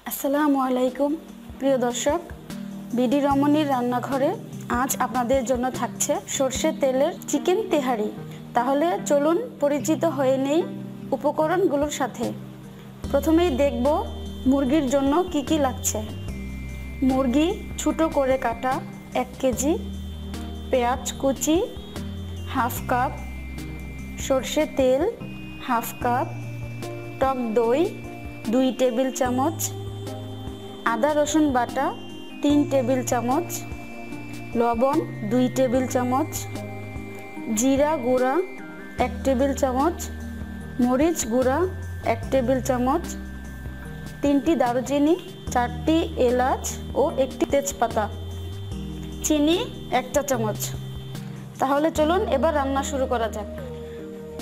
আসসালামু আলাইকুম প্রিয় দর্শক, বিডি রমণীর রান্নাঘরে আজ আপনাদের জন্য থাকছে সরষের তেলের চিকেন তেহারি। তাহলে চলুন পরিচিত হয়ে নেই উপকরণগুলোর সাথে। প্রথমেই দেখব মুরগির জন্য কি কি লাগছে। মুরগি ছোটো করে কাটা 1 কেজি, পেঁয়াজ কুচি হাফ কাপ, সরষের তেল হাফ কাপ, টক দই 2 টেবিল চামচ, আদা রসুন বাটা 3 টেবিল চামচ, লবণ 2 টেবিল চামচ, জিরা গুঁড়া 1 টেবিল চামচ, মরিচ গুঁড়া 1 টেবিল চামচ, 3টি দারুচিনি, 4টি এলাচ ও 1টি তেজপাতা, চিনি 1 চা চামচ। তাহলে চলুন এবার রান্না শুরু করা যাক।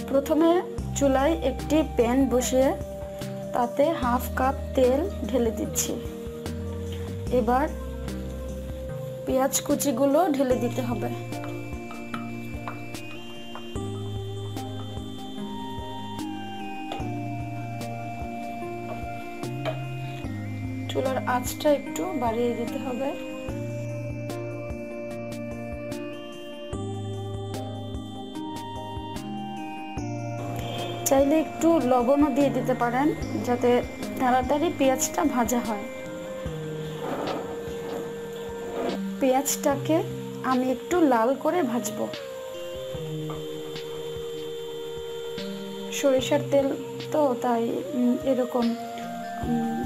প্রথমে চুলায় একটি প্যান বসিয়ে তাতে হাফ কাপ তেল ঢেলে দিচ্ছি। এবার পেঁয়াজ কুচিগুলো ঢেলে দিতে হবে। চুলার আঁচটা একটু বাড়িয়ে দিতে হবে। চাইলে একটু লবণও দিয়ে দিতে পারেন যাতে তাড়াতাড়ি পেঁয়াজটা ভাজা হয়। পেঁয়াজটাকে আমি একটু লাল করে ভাজবো। সরিষার তেল তো তাই এরকম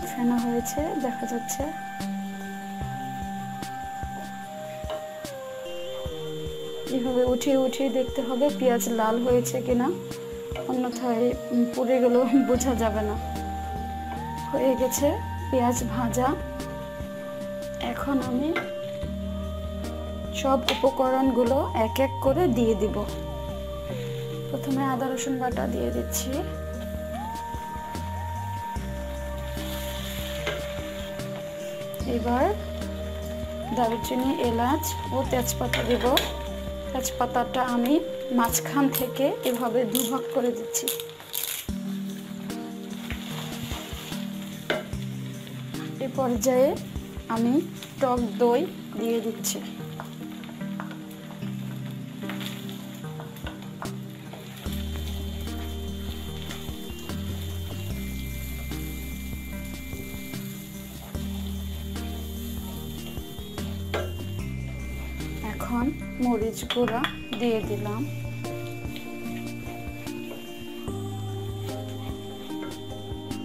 ফেনা হয়েছে দেখা যাচ্ছে। এভাবে উঠিয়ে উঠিয়ে দেখতে হবে পেঁয়াজ লাল হয়েছে কিনা, অন্যথায় পুড়ে গেলেও বোঝা যাবে না। হয়ে গেছে পেঁয়াজ ভাজা। এখন আমি সব উপকরণগুলো এক এক করে দিয়ে দিব। প্রথমে আদা রসুন বাটা দিয়ে দিচ্ছি, এবার দারুচিনি, এলাচ ও তেজপাতা দেব। তেজপাতাটা আমি মাঝখান থেকে এভাবে 2 ভাগ করে দিচ্ছি। এই পর্যায়ে আমি টক দই দিয়ে দিচ্ছি। এখন মরিচ গুঁড়া দিয়ে দিলাম,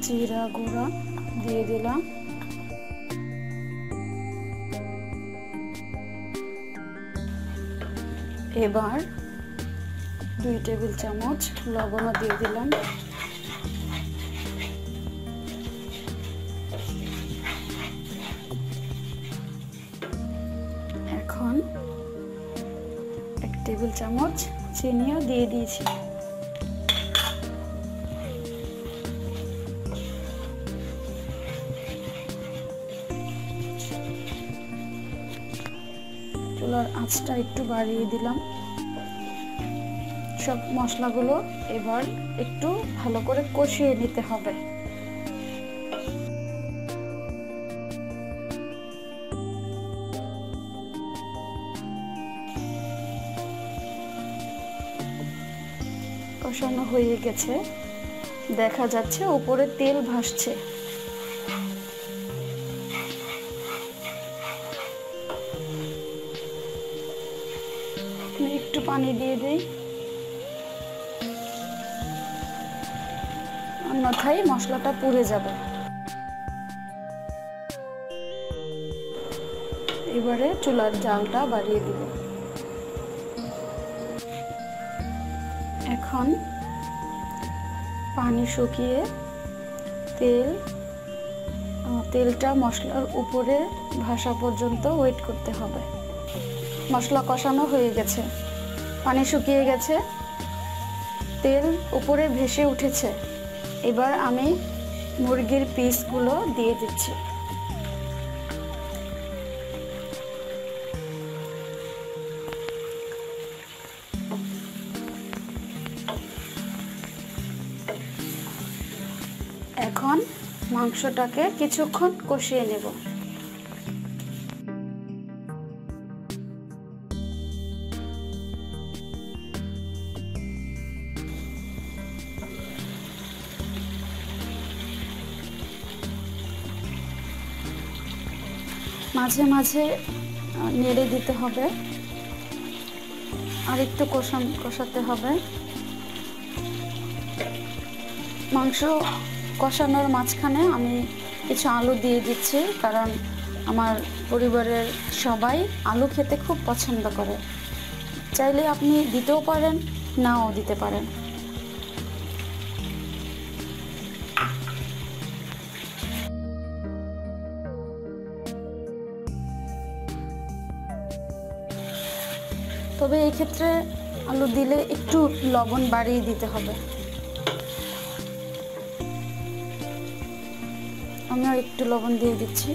জিরা গুঁড়া দিয়ে দিলাম, এবার 2 টেবিল চামচ লবণ দিয়ে দিলাম। এখন 1 টেবিল চামচ চিনিও দিয়ে দিয়েছি। চুলার আঁচটা একটু বাড়িয়ে দিলাম। সব মশলাগুলো এবার একটু ভালো করে কষিয়ে নিতে হবে। কষানো হয়ে গেছে, দেখা যাচ্ছে উপরে তেল ভাসছে। একটু পানি দিয়ে দিই, অন্যথায় মশলাটা পুড়ে যাবে। এবারে চুলার জালটা বাড়িয়ে দিব। এখন পানি শুকিয়ে তেলটা মশলার উপরে ভাসা পর্যন্ত ওয়েট করতে হবে। মশলা কষানো হয়ে গেছে, পানি শুকিয়ে গেছে, তেল উপরে ভেসে উঠেছে। এবার আমি মুরগির পিসগুলো দিয়ে দিচ্ছি। এখন মাংসটাকে কিছুক্ষণ কষিয়ে নেব। মাঝে মাঝে নেড়ে দিতে হবে, আর একটু কষাতে হবে। মাংস কষানোর মাঝখানে আমি কিছু আলু দিয়ে দিচ্ছি, কারণ আমার পরিবারের সবাই আলু খেতে খুব পছন্দ করে। চাইলে আপনি দিতেও পারেন, নাও দিতে পারেন। তবে এই ক্ষেত্রে আলু দিলে একটু লবণ বাড়িয়ে দিতে হবে। আমিও একটু লবণ দিয়ে দিচ্ছি।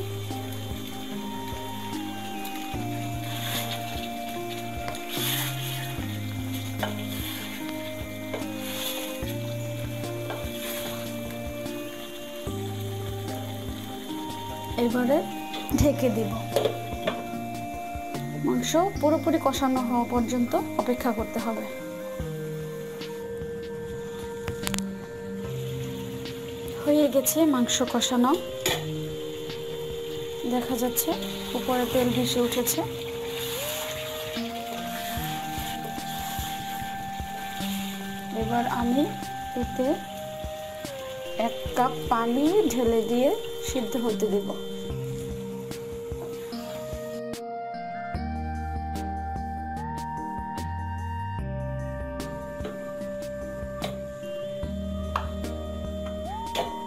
এবারে ঢেকে দিব। মাংস পুরোপুরি কষানো হওয়া পর্যন্ত অপেক্ষা করতে হবে। হয়ে গেছে মাংস কষানো, দেখা যাচ্ছে উপরে তেল ভেসে উঠেছে। এবার আমি এতে 1 কাপ পানি ঢেলে দিয়ে সিদ্ধ হতে দেব।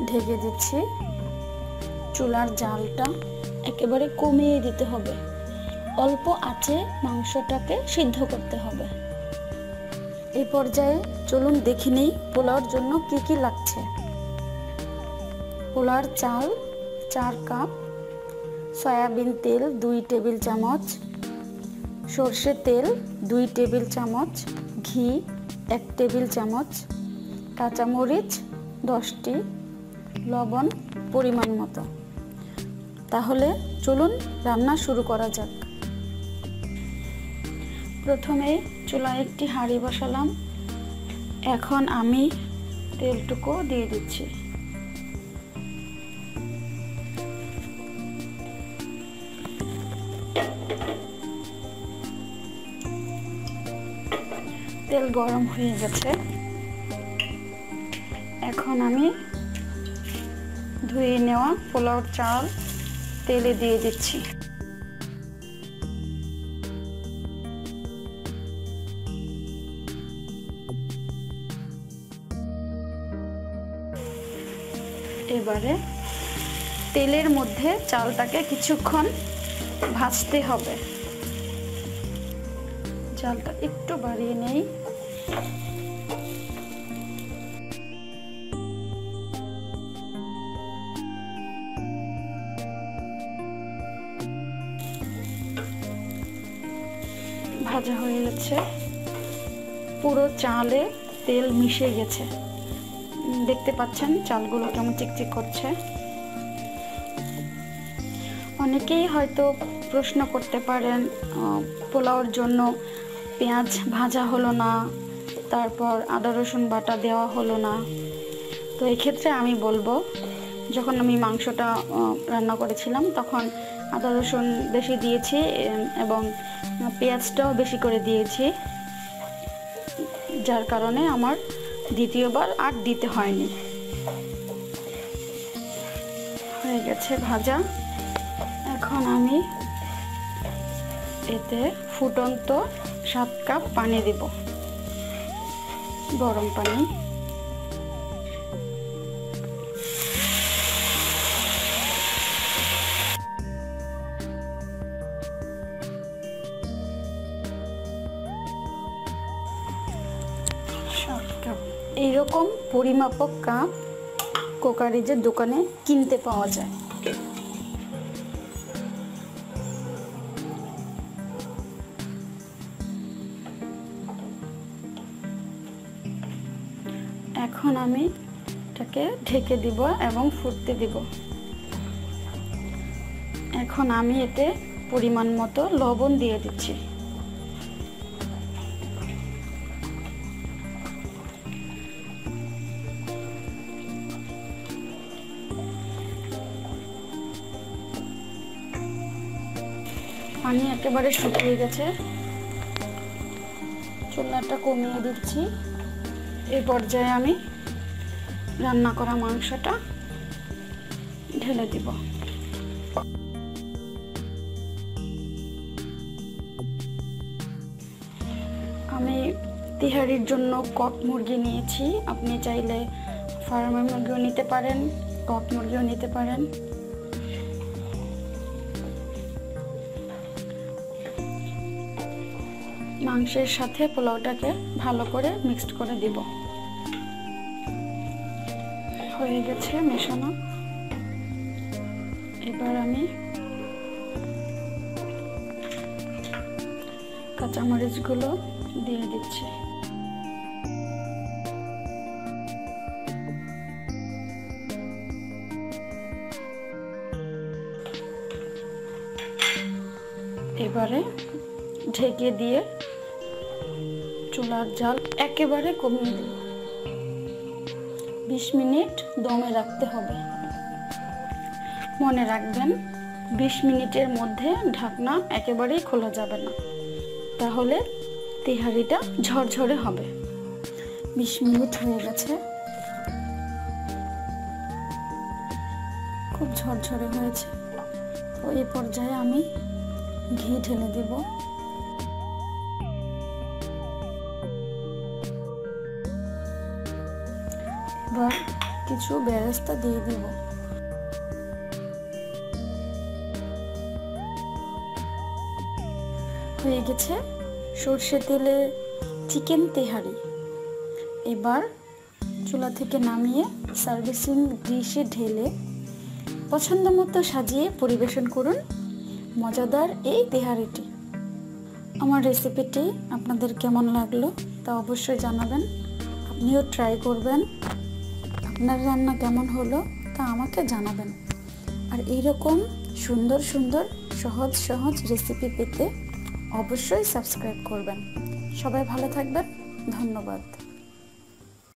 ঢেকে দিচ্ছি। চুলার জালটা একেবারে কমিয়ে দিতে হবে। অল্প আঁচে মাংসটাকে সিদ্ধ করতে হবে। এই পর্যায়ে চলুন দেখে নিই পোলাওর জন্য কি কি লাগছে। পোলাওর চাল 4 কাপ, সয়াবিন তেল 2 টেবিল চামচ, সরষে তেল 2 টেবিল চামচ, ঘি 1 টেবিল চামচ, কাঁচামরিচ 10টি, লবণ পরিমাণ মতো। তাহলে চলুন রান্না শুরু করা যাক। প্রথমে চুলায় একটি হাঁড়ি বসালাম। এখন আমি তেলটুকু দিয়ে দিচ্ছি। তেল গরম হয়ে গেছে। এখন আমি ধুয়ে নেওয়া পোলাওর চাল তেলে দিয়ে দিচ্ছি। এবারে তেলের মধ্যে চালটাকে কিছুক্ষণ ভাজতে হবে। চালটা একটু বাড়িয়ে নেই। ভাজা হয়ে গেছে, পুরো চালে তেল মিশে গেছে। দেখতে পাচ্ছেন চালগুলো কেমন চিকচিক করছে। অনেকেই হয়তো প্রশ্ন করতে পারেন, পোলাওর জন্য পেঁয়াজ ভাজা হলো না, তারপর আদা রসুন বাটা দেওয়া হলো না। তো এক্ষেত্রে আমি বলবো, যখন আমি মাংসটা রান্না করেছিলাম তখন আদা রসুন বেশি দিয়েছি এবং পেঁয়াজটাও বেশি করে দিয়েছি, যার কারণে আমার দ্বিতীয়বার আর দিতে হয়নি। হয়ে গেছে ভাজা। এখন আমি এতে ফুটন্ত 7 কাপ পানি দেব, গরম পানি। এইরকম পরিমাপক কাপ কোকারিজের দোকানে কিনতে পাওয়া যায়। এখন আমি এটাকে এটাকে ঢেকে দিব এবং ফুটতে দিব। এখন আমি এতে পরিমাণ মতো লবণ দিয়ে দিচ্ছি। পানি একেবারে শুকিয়ে গেছে, চুলাটা কমিয়ে দিচ্ছি। এই পর্যায়ে আমি রান্না করা মাংসটা ঢেলে দিব। আমি তিহারির জন্য কক মুরগি নিয়েছি। আপনি চাইলে ফার্মের মুরগিও নিতে পারেন, কক মুরগিও নিতে পারেন। মাংসের সাথে পোলাওটাকে ভালো করে মিক্সড করে দিব। হয়ে গেছে মেশানো। এবার আমি কাঁচামরিচগুলো দিয়ে দিচ্ছি। এবারে ঢেকে দিয়ে চুলার জাল একেবারে কমিয়ে দেব। 20 মিনিট দমে রাখতে হবে। মনে রাখবেন 20 মিনিটের মধ্যে ঢাকনা একেবারেই খোলা যাবে না, তাহলে তেহারিটা ঝরঝরে হবে। 20 মিনিট হয়ে গেছে, খুব ঝরঝরে হয়েছে। তো এই পর্যায়ে আমি ঘি ঢেলে দেব। এবার কিছু বেরেস্তা দিয়ে দিব। হয়ে গেছে সরষে তেলে চিকেন তেহারি। এবার চুলা থেকে নামিয়ে সার্ভিসিং ডিশে ঢেলে পছন্দ মতো সাজিয়ে পরিবেশন করুন মজাদার এই তেহারিটি। আমার রেসিপিটি আপনাদের কেমন লাগলো তা অবশ্যই জানাবেন। আপনিও ট্রাই করবেন। আপনার রান্না কেমন হলো তা আমাকে জানাবেন। আর এইরকম সুন্দর সুন্দর সহজ সহজ রেসিপি পেতে অবশ্যই সাবস্ক্রাইব করবেন। সবাই ভালো থাকবেন। ধন্যবাদ।